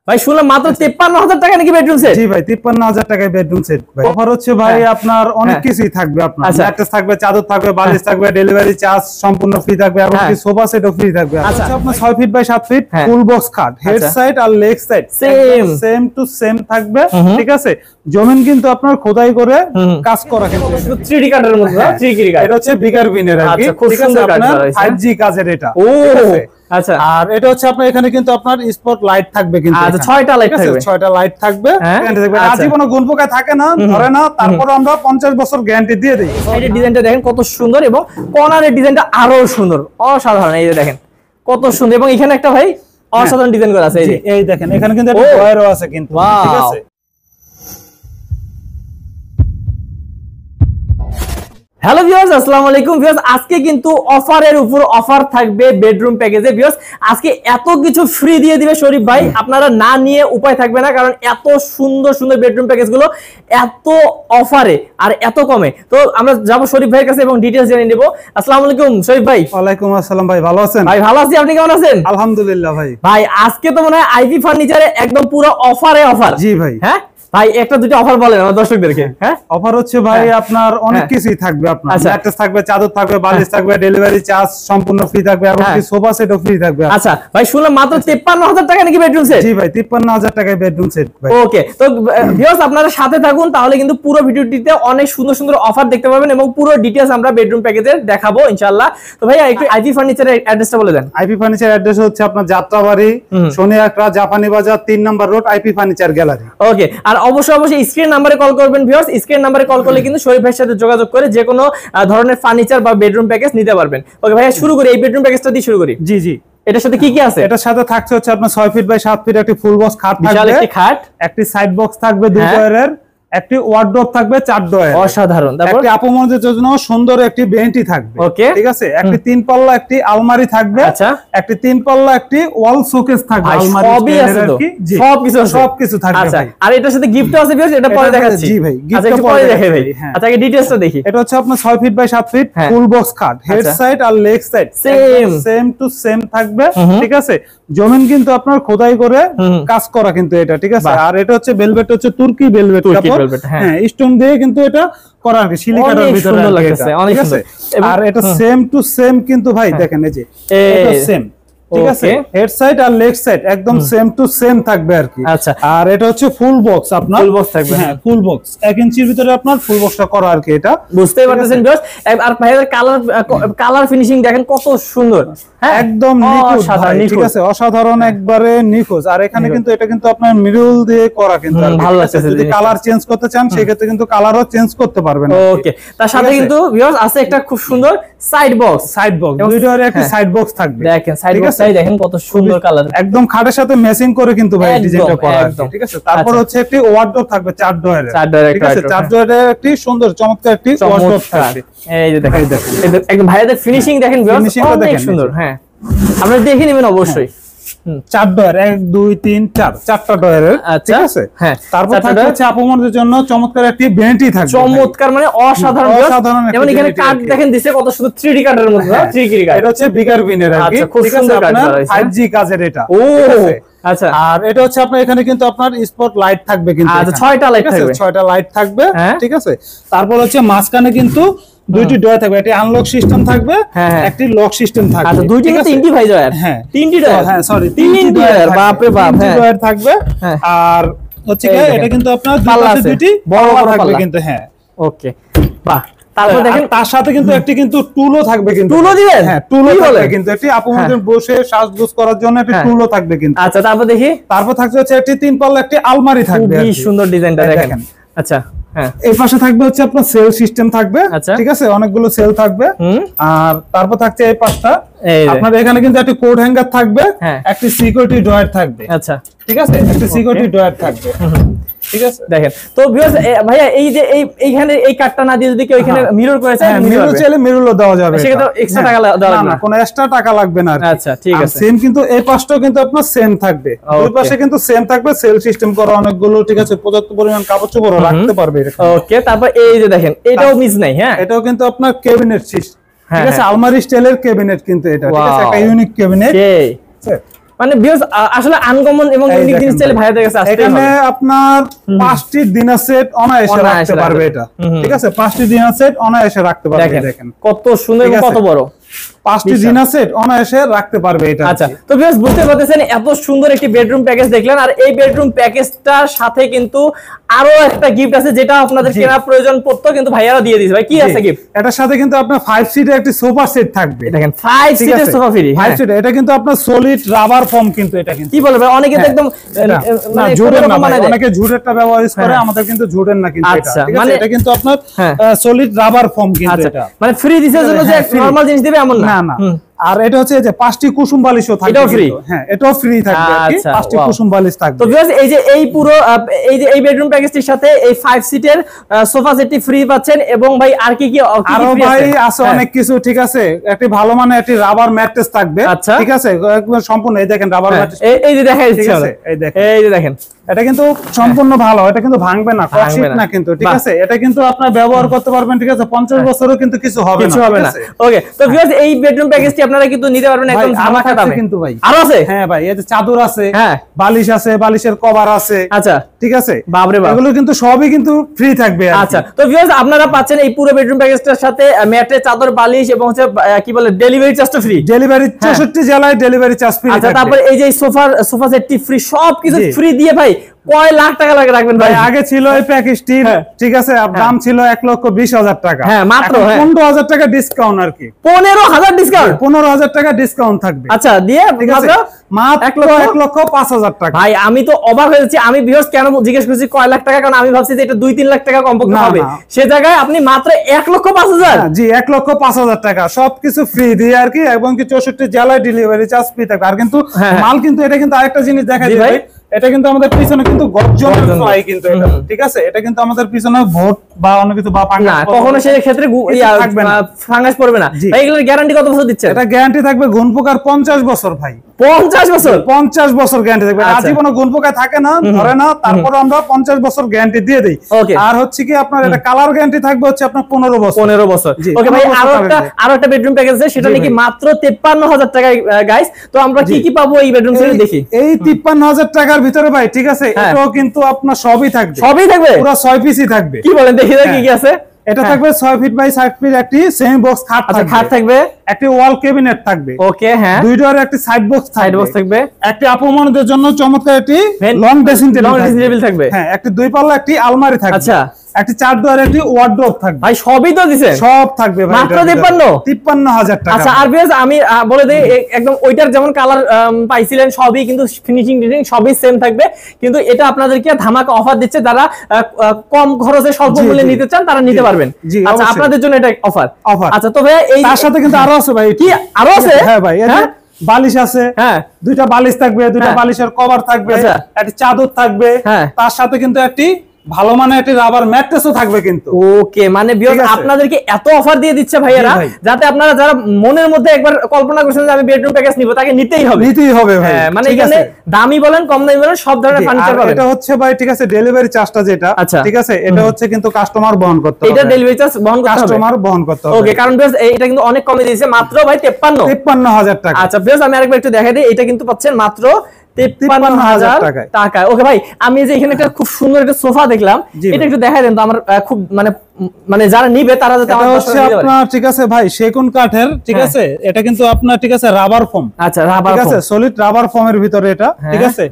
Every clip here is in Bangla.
ভাই শুনলাম মাত্র ৫৩,০০০ টাকা নাকি বেডরুম সেট? জি ভাই ৫৩,০০০ টাকায় বেডরুম সেট ভাই। অফার হচ্ছে ভাই আপনার অনেক কিছুই থাকবে, আপনার ম্যাট্রেস থাকবে, চাদর থাকবে, বালিশ থাকবে, ডেলিভারি চার্জ সম্পূর্ণ ফ্রি থাকবে, এবং কি সোফা সেটও ফ্রি থাকবে। আচ্ছা আপনার 6 feet by 7 feet full box খাট, হেড সাইড আর leg side same to same থাকবে, ঠিক আছে। জমিন কিন্তু আপনার খোদাই করে কাজ করা, কিন্তু 3D কাটের মধ্যে 3D কাট। এটা হচ্ছে বিগার বিনের আর কি, ঠিক আছে। আপনার 5G কাজের এটা। ও আচ্ছা, আর এটা হচ্ছে আপনার এখানে কিন্তু আপনার স্পট লাইট থাকবে, কিন্তু আচ্ছা 6টা লাইট থাকবে, 6টা লাইট থাকবে। আজীবন গুণ পোকা থাকে না, ধরে না, তারপর আমরা 50 বছর গ্যারান্টি দিয়ে দেই। এই ডিজাইনটা দেখেন কত সুন্দর, এবং কর্নারের ডিজাইনটা আরো সুন্দর, অসাধারণ। এই যে দেখেন কত সুন্দর, এবং এখানে একটা ভাই অসাধারণ ডিজাইন করা আছে। এই দেখেন এখানে কিন্তু একটা ডয়ারও আছে, কিন্তু ঠিক আছে। হ্যালো ভিউয়ার্স, আসসালামু আলাইকুম ভিউয়ার্স। আজকে কিন্তু অফারের উপর অফার থাকবে বেডরুম প্যাকেজে। ভিউয়ার্স আজকে এত কিছু ফ্রি দিয়ে দিবে শরীফ ভাই, আপনারা না নিয়ে উপায় থাকবে না, কারণ এত সুন্দর সুন্দর বেডরুম প্যাকেজগুলো এত অফারে আর এত কমে। তো আমরা যাবো শরীফ ভাইয়ের কাছে এবং ডিটেইলস জেনে নেব। আসসালামু আলাইকুম শরীফ ভাই। ওয়ালাইকুম আসসালাম ভাই, ভালো আছেন? ভাই ভালো আছি, আপনি কেমন আছেন? আলহামদুলিল্লাহ ভাই। ভাই আজকে তো মনে হয় আইভি ফার্নিচারে একদম পুরো অফারে অফার। জি ভাই। হ্যাঁ ভাই একটা দুটো অফার বলেন আমার দর্শকদেরকে। হ্যাঁ অফার হচ্ছে ভাই আপনার অনেক কিছুই থাকবে, আপনার ম্যাট্রেস থাকবে, চাদর থাকবে, বালিশ থাকবে, ডেলিভারি চার্জ সম্পূর্ণ ফ্রি থাকবে, এবং কি সোফা সেটও ফ্রি থাকবে। আচ্ছা ভাই শুনলাম মাত্র ৫৩,০০০ টাকা নাকি বেডরুম সেট? জি ভাই ৫৩,০০০ টাকায় বেডরুম সেট ভাই। ওকে, তো ভিউয়ার্স আপনারা সাথে থাকুন, তাহলে কিন্তু পুরো ভিডিওটিতে অনেক সুন্দর সুন্দর অফার দেখতে পাবেন, এবং পুরো ডিটেইলস আমরা বেডরুম প্যাকেজের দেখাবো ইনশাআল্লাহ। তো ভাই একটু আইভি ফার্নিচারের অ্যাড্রেসটা বলে দেন। আইপি ফার্নিচার অ্যাড্রেস হচ্ছে আপনার যাত্রাবাড়ি, সোনিয়াকড়া, জাপানি বাজার, ৩ নম্বর রোড, আইপি ফার্নিচার গ্যালারি। ওকে, আর অবশ্যই স্ক্রিন নাম্বারে কল করবেন ভিউয়ার্স। স্ক্রিন নাম্বারে কল করলে কিন্তু শরীফ ভাইয়ের সাথে যোগাযোগ করে যে কোনো ধরনের ফার্নিচার বা বেডরুম প্যাকেজ নিতে পারবেন। ওকে ভাইয়া শুরু করি, এই বেডরুম প্যাকেজটা দিয়ে শুরু করি। জি জি। এটার সাথে কি কি আছে? এটার সাথে থাকছে হচ্ছে আপনার 6 ফিট বাই 7 ফিট একটি ফুল বক্স খাট থাকবে, বিশাল একটি খাট, একটি সাইড বক্স থাকবে 2 ডয়ারের, একটি ওয়ার্ডরোব থাকবে 4 ডয়ার, অসাধারণ। তারপর একটি আপমনদের জন্য সুন্দর একটি বেঞ্চি থাকবে, ওকে ঠিক আছে। একটি 3 পাল্লা একটি আলমারি থাকবে, আচ্ছা একটি 3 পাল্লা একটি ওয়াল শোকেস থাকবে, আলমারি সবই আছে তো, সবকিছু থাকবে। আচ্ছা, আর এটার সাথে গিফটও আছে ভিউয়ার্স, এটা পরে দেখাচ্ছি। জি ভাই, গিফটটা পরে দেখাই ভাই। আচ্ছা আগে ডিটেইলসটা দেখি। এটা হচ্ছে আপনার 6 feet by 7 feet full box খাট, হেড সাইড আর leg side same to same থাকবে, ঠিক আছে। জমিন কিন্তু আপনার খোদাই করে কাজ করা, কিন্তু এটা ঠিক আছে। আর এটা হচ্ছে ভেলভেট, হচ্ছে তুর্কি ভেলভেট কাপড়, হ্যাঁ স্টোন দিয়ে কিন্তু এটা করা আর কি, সিলিকাটার ভিতরে সুন্দর লাগছে, অনেক সুন্দর। আর এটা সেম টু সেম কিন্তু ভাই দেখেন, এই যে এটা সেম, ঠিক আছে। হেড সাইড আর লেগ সাইড একদম সেম টু সেম থাকবে আর কি। আচ্ছা, আর এটা হচ্ছে ফুল বক্স, আপনার ফুল বক্স থাকবে। হ্যাঁ ফুল বক্স 1 ইঞ্চির ভিতরে আপনার ফুল বক্সটা করা আর কি, এটা বুঝতেই পারতেছেন ভিউয়ার্স। আর ভাইয়ের কালার ফিনিশিং দেখেন কত সুন্দর, হ্যাঁ একদম নিখুঁত, ঠিক আছে, অসাধারণ, একবারে নিখুঁত। আর এখানে কিন্তু এটা কিন্তু আপনার মিরর দিয়ে করা, কিন্তু ভালো লাগছে। যদি কালার চেঞ্জ করতে চান সেক্ষেত্রে কিন্তু কালারও চেঞ্জ করতে পারবেন। ওকে, তার সাথে কিন্তু ভিউয়ার্স আছে একটা খুব সুন্দর সাইড বক্স, 2 ডয়ারের একটা সাইড বক্স থাকবে। দেখেন সাইড বক্সটাই দেখেন কত সুন্দর কালার, একদম খাটের সাথে ম্যাচিং করে কিন্তু ভাই ডিজাইনটা করা আছে, ঠিক আছে। তারপর হচ্ছে একটি ওয়ার্ডরোব থাকবে 4 ডয়ারের, ঠিক আছে। 4 ডয়ারের একটি সুন্দর চমৎকার একটি ওয়ার্ডরোব থাকবে। এই যে দেখেন একদম ভাইয়াদের ফিনিশিং দেখেন ভিউয়ার্স, অনেক সুন্দর। হ্যাঁ আপনারা দেখে নেবেন অবশ্যই। 4 ডয়ার, 1 2 3 4 4টা ডয়ারের, ঠিক আছে। হ্যাঁ তারপর থাকবে হচ্ছে আপমনদের জন্য চমৎকার একটি ভেন্টি থাকবে, চমৎকার মানে অসাধারণ। যেমন এখানে কাট দেখেন দিছে কত সুন্দর 3D কাটের মধ্যে, 3D কাট। এটা হচ্ছে বিগার বিনের আর কি, ঠিক আছে। আপনার 5G কাজের এটা। ও আচ্ছা, আর এটা হচ্ছে আপনার এখানে কিন্তু আপনার স্পট লাইট থাকবে, কিন্তু আচ্ছা 6টা লাইট থাকবে, 6টা লাইট থাকবে, ঠিক আছে। তারপর হচ্ছে মাঝখানে কিন্তু 2টি ডয়ার থাকবে, একটি আনলক সিস্টেম থাকবে, একটি লক সিস্টেম থাকবে। আচ্ছা 2টি না 3টি ভাই ডয়ার? হ্যাঁ 3টি ডয়ার, হ্যাঁ সরি 3টি ডয়ার, বাপ রে বাপ, হ্যাঁ ডয়ার থাকবে। আর হচ্ছে কি এটা কিন্তু আপনার দুটি বড় বড় থাকবে, কিন্তু হ্যাঁ ওকে বাহ। তারপর দেখেন তার সাথে কিন্তু একটি কিন্তু টুলও থাকবে, কিন্তু টুলও দিবেন? হ্যাঁ টুলও থাকবে, কিন্তু একটি আপমনদের বসে সাজগোজ করার জন্য একটি টুলও থাকবে, কিন্তু। আচ্ছা তারপর দেখি, তারপর থাকছে হচ্ছে একটি 3 পাল্লা একটি আলমারি থাকবে, খুবই সুন্দর ডিজাইনটা দেখেন। আচ্ছা হ্যাঁ, এই পাশে থাকবে হচ্ছে আপনার সেল সিস্টেম থাকবে, ঠিক আছে, অনেকগুলো সেল থাকবে। আর তারপর থাকছে এই পাশটা আপনার এখানে কিন্তু একটি কোড হ্যাঙ্গার থাকবে, একটি সিকিউরিটি ড্রয়ার থাকবে, আচ্ছা ঠিক আছে, একটি সিকিউরিটি ড্রয়ার থাকবে, ঠিক আছে। দেখেন তো ভিউয়ার্স ভাইয়া এই যে এইখানে এই কাটটা না দিয়ে যদি কেউ এখানে মিরর করেছে, মিরর চাইলে মিররও দেওয়া যাবে, সেটা এক্সট্রা টাকা দেওয়া লাগবে না, কোনো এক্সট্রা টাকা লাগবে না। আচ্ছা ঠিক আছে। সেম কিন্তু এই পাশটাও কিন্তু আপনার সেম থাকবে, দুই পাশে কিন্তু সেম থাকবে, সেল সিস্টেম করা অনেকগুলো, ঠিক আছে, পর্যাপ্ত পরিমাণ কাপড় চোপড় রাখতে পারবে এরকম। ওকে, তারপর এই যে দেখেন এটাও মিস নাই, হ্যাঁ এটাও কিন্তু আপনার ক্যাবিনেট সিস্টেম, ঠিক আছে, আলমারি স্টাইলের ক্যাবিনেট কিন্তু এটা, ঠিক আছে, একটা ইউনিক ক্যাবিনেট। মানে ভিউয়ার্স আসলে আনকমন এবং ইউনিক জিনিস চাইলে ভাইয়াদের কাছে আসতে হবে। এখানে আপনার 5টি ডিনার সেট অনায়াসে রাখতে পারবে এটা, ঠিক আছে? 5টি ডিনার সেট অনায়াসে রাখতে পারবে। দেখেন কত সুন্দর এবং কত বড়, 5টি ডিনার সেট অনায়াসে রাখতে পারবে এটা। আচ্ছা, তো ভিউয়ার্স বুঝতে পারতেছেন এত সুন্দর একটি বেডরুম প্যাকেজ দেখলেন, আর এই বেডরুম প্যাকেজটার সাথে কিন্তু আরো একটা গিফট আছে যেটা আপনাদের কেনা প্রয়োজন পড়তো কিন্তু ভাইয়ারা দিয়ে দিয়েছে। ভাই কি আছে গিফট? এটার সাথে কিন্তু আপনার 5 সিটের একটি সোফা সেট থাকবে। দেখেন 5 সিটের সোফা ফ্রি, 5 সিট। এটা কিন্তু আপনার সলিড রাবার ফোম, কিন্তু এটা কিন্তু কি বলে ভাই, অনেকে তো একদম না ঝুড়ের না, অনেকে ঝুড়েরটা ব্যবহার করে, আমাদের কিন্তু ঝুড়ের না কিন্তু এটা, ঠিক আছে? এটা কিন্তু আপনার সলিড রাবার ফোম কিন্তু এটা, মানে ফ্রি দিছের জন্য যে নরমাল জিনিস দিবে এমন না। না। আর এটা হচ্ছে যে 5টি কুসুম বালিশও থাকবে, এটাও ফ্রি। হ্যাঁ, এটাও ফ্রি থাকবে আর কি, 5টি কুসুম বালিশ থাকবে। তো ভিউয়ার্স এই যে এই পুরো এই বেডরুম প্যাকেজটির সাথে এই 5 সিটের সোফা সেটটি ফ্রি পাচ্ছেন, এবং ভাই আর কি কি আরো ভাই আছে অনেক কিছু, ঠিক আছে? একটি ভালো মানে একটি রাবার ম্যাট্রেস থাকবে, ঠিক আছে? একদম সম্পূর্ণ, এই দেখেন রাবার ম্যাট্রেস, এই যে দেখাই দিচ্ছি, এই যে দেখেন, এটা কিন্তু সম্পূর্ণ ভালো, এটা কিন্তু ভাঙবে না, কষিত না কিন্তু, ঠিক আছে? এটা কিন্তু আপনি ব্যবহার করতে পারবেন, ঠিক আছে? 50 বছরও কিন্তু কিছু হবে না। ওকে, তো ভিউয়ার্স এই বেডরুম প্যাকেজটি আপনারা কিন্তু নিতে পারবেন একদম ধামাকা দামে কিন্তু ভাই। আরো আছে? হ্যাঁ ভাই, এই যে চাদর আছে, বালিশ আছে, বালিশের কভার আছে। আচ্ছা, ঠিক আছে? বাপরে বাপ, এগুলো কিন্তু সবই কিন্তু ফ্রি থাকবে। আচ্ছা, তো ভিউয়ার্স আপনারা পাচ্ছেন এই পুরো বেডরুম প্যাকেজটার সাথে ম্যাট্রেস, চাদর, বালিশ এবং হচ্ছে কি বলে ডেলিভারি চার্জটা ফ্রি। ডেলিভারি 64 জেলায় ডেলিভারি চার্জ ফ্রি। আচ্ছা, তারপর এই যে সোফা সেটটি ফ্রি, সবকিছু ফ্রি দিয়ে ভাই কয় লাখ টাকা লাগে রাখবেন ভাই? আগে ছিল এই প্যাকেজটি, ঠিক আছে, দাম ছিল 1,20,000 টাকা। হ্যাঁ, মাত্র 15,000 টাকা ডিসকাউন্ট আর কি। 15,000 ডিসকাউন্ট? 15,000 টাকা ডিসকাউন্ট থাকবে। আচ্ছা, দিয়ে মাত্র 1,05,000 টাকা। ভাই আমি তো অবাক হয়ে যাচ্ছি। আমি ভিউয়ার্স কেন জিজ্ঞেস করছি কয় লাখ টাকা, কারণ আমি ভাবছি যে এটা 2-3 লাখ টাকা কমপক্ষে হবে, সে জায়গায় আপনি মাত্র 1,05,000। জি, 1,05,000 টাকা, সবকিছু ফ্রি দিয়ে আর কি, এবং কি 64 জেলায় ডেলিভারি চার্জ ফ্রি থাকবে। আর কিন্তু মাল কিন্তু এটা কিন্তু আরেকটা জিনিস দেখাই দিই ভাই, এটা কিন্তু আমাদের পিছনে কিন্তু গর্জনের ফ্লাই কিন্তু এটা, ঠিক আছে? এটা কিন্তু আমাদের পিছনে ভোট বা অন্য কিছু বা না, কখনো সেই ক্ষেত্রে ফাঙ্গাস পড়বে না। ভাই এগুলোর গ্যারান্টি কত বছর দিচ্ছেন? এটা গ্যারান্টি থাকবে ঘুনপোকার 50 বছর ভাই। 50 বছর? 50 বছর গ্যারান্টি থাকবে। আজীবন ঘুনপোকা থাকে না, ধরে না, তারপর আমরা 50 বছর গ্যারান্টি দিয়ে দেই। আর হচ্ছে কি আপনার এটা কালার গ্যারান্টি থাকবে হচ্ছে আপনার 15 বছর। 15 বছর। ওকে ভাই, আরো একটা বেডরুম প্যাকেজ আছে, সেটা নাকি মাত্র 53,000 টাকায় গাইস। তো আমরা কি কি পাবো এই বেডরুম সেটে দেখি। এই 53,000 টাকার ভিতরে ভাই, ঠিক আছে, এটাও কিন্তু আপনার সবই থাকবে, পুরো 6 পিসই থাকবে। কি বলেন, দেখি কি কি আছে। এটা থাকবে 6 ফিট বাই 60 ফিট একটি সেমি বক্স খাট থাকবে, একটি ওয়াল ক্যাবিনেট থাকবে, ওকে, হ্যাঁ, দুই ডোরের একটি সাইড বক্স থাকবে, একটি আপমানদের জন্য চমৎকার একটি লং ড্রেসিং টেবিল থাকবে, হ্যাঁ, একটি দুই পাল্লা একটি আলমারি থাকবে, আচ্ছা, একটি 4 ডোরের একটি ওয়ার্ডরোব থাকবে। ভাই সবই তো দিবেন? সব থাকবে ভাই, মাত্র 53,000 টাকা। আচ্ছা, আর বেশ আমি বলে দেই, একদম ওইটার যেমন কালার পাইছিলেন সবই কিন্তু ফিনিশিং ডিজাইন সবই সেম থাকবে, কিন্তু এটা আপনাদেরকে ধামাকা অফার দিচ্ছে, যারা কম খরচে স্বল্প মূল্যে নিতে চান তারা নিতে পারবেন। আচ্ছা, আপনাদের জন্য এটা অফার। আচ্ছা, তো ভাই এই তার সাথে কিন্তু আরো আছে ভাই। কি আরো আছে? হ্যাঁ ভাই, বালিশ আছে, হ্যাঁ, দুইটা বালিশ থাকবে, দুইটা বালিশের কভার থাকবে, একটা চাদর থাকবে, তার সাথে কিন্তু একটি ভালো মানে একটি রাবার ম্যাট্রেসও থাকবে কিন্তু। ওকে, মানে ভিউয়ার্স আপনাদেরকে এত অফার দিয়ে দিচ্ছে ভাইয়ারা, যাতে আপনারা যারা মনের মধ্যে একবার কল্পনা করছেন যে আমি বেডরুম প্যাকেজ নিব, তাকে নিতেই হবে ভাই। মানে এখানে দামি বলেন কম দামি বলেন সব ধরনের ফার্নিচার পাবেন। এটা হচ্ছে ভাই, ঠিক আছে, ডেলিভারি চার্জটা যেটা, ঠিক আছে, এটা হচ্ছে কিন্তু কাস্টমার বহন করতে হবে। এটা ডেলিভারি চার্জ বহন করতে হবে, কাস্টমার বহন করতে হবে। ওকে, কারণ ভিউয়ার্স এটা কিন্তু অনেক কমে দিয়েছে, মাত্র ভাই 53,000 টাকা। আচ্ছা ভিউয়ার্স, আমি আরেকবার একটু দেখাই দিই, এটা কিন্তু পাচ্ছেন মাত্র 53,000 টাকায়। ওকে ভাই, আমি যে এখানে একটা খুব সুন্দর একটা সোফা দেখলাম, এটা একটু দেখাই দেন তো আমার, খুব মানে যারা নিবে তারা যাতে আমার হচ্ছে আপনার, ঠিক আছে ভাই, সেগুন কাঠের, ঠিক আছে, এটা কিন্তু আপনার, ঠিক আছে, রাবার ফোম। আচ্ছা, রাবার ফোম, ঠিক আছে, সলিড রাবার ফোমের ভিতরে এটা, ঠিক আছে।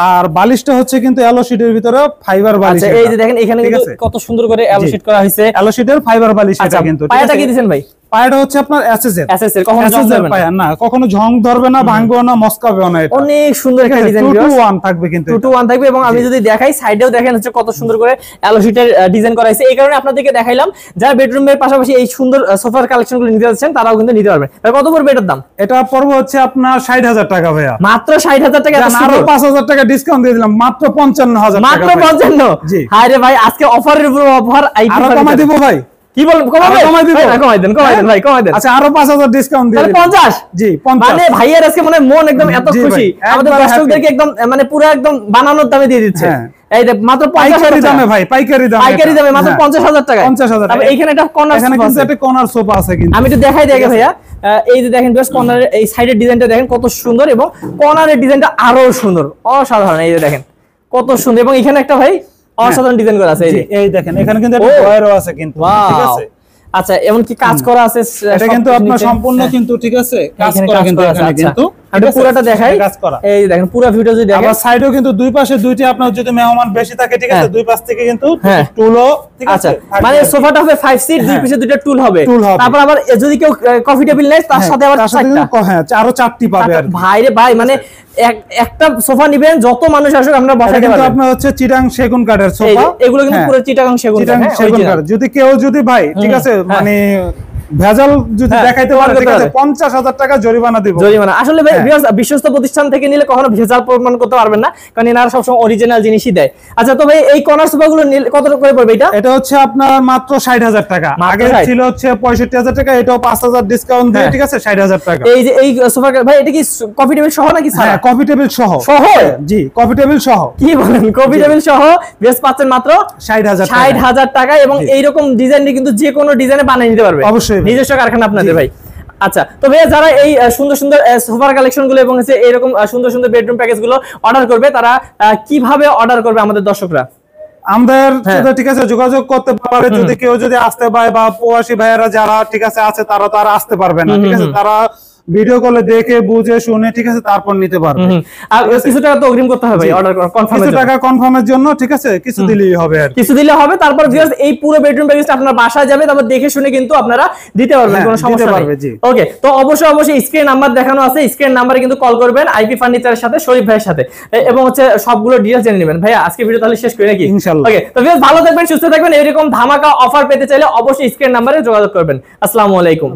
আর বালিশটা হচ্ছে কিন্তু অ্যালো শীটের ভিতরে ফাইবার বালিশ। আচ্ছা, এই যে দেখেন এখানে কিন্তু কত সুন্দর করে অ্যালো শীট করা হয়েছে, অ্যালো শীটের ফাইবার বালিশ এটা কিন্তু। পায়াটা কি দিবেন ভাই? পায়াটা হচ্ছে আপনার এসএস এর, কখনো জং ধরবে না, না কখনো জং ধরবে না, ভাঙবেও না, মস্কাবেও না। এটা অনেক সুন্দর একটা ডিজাইন, 2-to-1 থাকবে কিন্তু, 2-to-1 থাকবে। এবং আমি যদি দেখাই সাইডেও দেখেন হচ্ছে কত সুন্দর করে অ্যালো শীটের ডিজাইন করা হয়েছে। এই কারণে আপনাদেরকে দেখাইলাম, যারা বেডরুমের পাশাপাশি এই সুন্দর সোফার কালেকশনগুলো নিতে যাচ্ছেন তারাও কিন্তু নিতে পারবেন। কত পড়বে এটার দাম? এটা পড়বে হচ্ছে আপনার 60,000 টাকা ভাইয়া। মাত্র 60,000 টাকা। আরো 5,000 টাকা ডিসকাউন্ট দিয়ে দিলাম, মাত্র 55,000 টাকা। মাত্র 55? জি। হায় রে ভাই, আজকে অফারের উপর অফার। আরো কমাই দিব ভাই। কি বলেন? কমাই দিব? কমাই দেন ভাই, কমাই দেন। আচ্ছা, আরো 5,000 ডিসকাউন্ট দিয়ে দিলাম। 50? জি, 50। মানে ভাইয়ের আজকে মনে মন একদম এত খুশি, আমাদের দর্শকদেরকে একদম মানে পুরো একদম বানানোর দামে দিয়ে দিচ্ছে। এই দেখ মাত্র 50,000 দামে ভাই, পাইকারি দামে মাত্র 50,000 টাকা। 50,000 টাকা। এইখানে একটা কর্নার সোফা, এখানে কিন্তু একটা কর্নার সোফা আছে কিন্তু আমি একটু দেখাই দিই ভাইয়া। এই যে দেখেন বেশ কর্নারের এই সাইডের ডিজাইনটা দেখেন কত সুন্দর, এবং কর্নারের ডিজাইনটা আরো সুন্দর, অসাধারণ। এই যে দেখেন কত সুন্দর, এবং এখানে একটা ভাই অসাধারণ ডিজাইন করা আছে। এই দেখেন এখানে কিন্তু একটা ডয়ারও আছে কিন্তু, ঠিক আছে। আচ্ছা, এমন কি কাজ করা আছে, এটা কিন্তু আপনার সম্পূর্ণ কিন্তু, ঠিক আছে, কাজ করা কিন্তু এখানে কিন্তু আমি পুরোটা দেখাই, কাজ করা। এই দেখেন পুরো ভিডিও যদি দেখেন, আবার সাইডেও কিন্তু দুই পাশে দুইটি, আপনার যদি মেহমান বেশি থাকে, ঠিক আছে, দুই পাশ থেকে কিন্তু টুলও, ঠিক আছে, মানে সোফাটা হবে 5 সিট, দুই পাশে দুইটা টুল হবে। তারপর আবার যদি কেউ কফি টেবিল নেয় তার সাথে আবার আরো 4টি পাবে আর ভাই রে ভাই, মানে একটা সোফা নিবেন যত মানুষ আসুক আমরা বসাইতে পারবেন। আপনার হচ্ছে চিটাং সেগুন কাঠের সোফা, এগুলো কিন্তু পুরো চিটাং সেগুন কাঠ। যদি কেউ যদি ভাই, ঠিক আছে, মানে ভেজাল যদি দেখাইতে পারে, ঠিক আছে, 50,000 টাকা জরিমানা দিব। জরিমানা আসলে বিশ্বস্ত প্রতিষ্ঠান থেকে নিলে কখনো ভেজাল প্রমাণ করতে পারবেন না, কারণ এনারা সবসময় অরিজিনাল জিনিসই দেয়। আচ্ছা, তো ভাই এই কর্নার সোফাগুলো কত টাকা করে পড়বে? এটা হচ্ছে আপনার মাত্র 60,000 টাকা, আগে ছিল হচ্ছে 65,000 টাকা, এটাও 5,000 ডিসকাউন্ট দিয়ে, ঠিক আছে, 60,000 টাকা। এই যে এই সোফা ভাই, এটা কি কফি টেবিল সহ নাকি ছাড়া? হ্যাঁ, কফি টেবিল সহ। জি, কফি টেবিল সহ। কি বলেন, কফি টেবিল সহ বেশ পাচ্ছেন মাত্র 60,000 টাকা, এবং এইরকম ডিজাইন কিন্তু যে কোনো ডিজাইনে বানিয়ে নিতে পারবে, অবশ্যই নিজস্ব কারখানা আপনাদের ভাই। আচ্ছা, তো ভাই যারা এই সুন্দর সুন্দর সোফার কালেকশন গুলো এবং এরকম সুন্দর সুন্দর বেডরুম প্যাকেজ গুলো অর্ডার করবে, তারা কিভাবে অর্ডার করবে আমাদের দর্শকরা? আমাদের সাথে, ঠিক আছে, যোগাযোগ করতে পারে। যদি কেউ যদি আসতে পারে, বা প্রবাসী ভাইয়েরা যারা, ঠিক আছে, তারা তো আর আসতে পারবে না, ঠিক আছে, তারা ভিডিও কলে দেখে বুঝে শুনে, ঠিক আছে, তারপর নিতে পারবে। আর কিছু টাকা তো অগ্রিম করতে হবে অর্ডার কনফার্ম, কিছু টাকা কনফার্মের জন্য, ঠিক আছে, কিছু দিলেই হবে, আর কিছু দিলে হবে। তারপর ভিউয়ার্স এই পুরো বেডরুম প্যাকেজটা আপনার বাসায় যাবে, তারপর দেখে শুনে কিন্তু আপনারা দিতে পারবেন, কোনো সমস্যা নেই। ওকে, তো অবশ্যই স্ক্রিন নাম্বার দেখানো আছে, স্ক্রিন নাম্বারে কিন্তু কল করবেন আইপি ফার্নিচারের সাথে, শরীফ ভাইয়ের সাথে, এবং হচ্ছে সবগুলো ডিটেইলস জেনে নেবেন। ভাইয়া আজকে ভিডিও তাহলে শেষ করি নাকি? ইনশাআল্লাহ। ওকে, তো ভিউয়ার্স ভালো থাকবেন, সুস্থ থাকবেন, এরকম ধামাকা অফার পেতে চাইলে অবশ্যই স্ক্রিন নাম্বারে যোগাযোগ করবেন। আসসালামু আলাইকুম।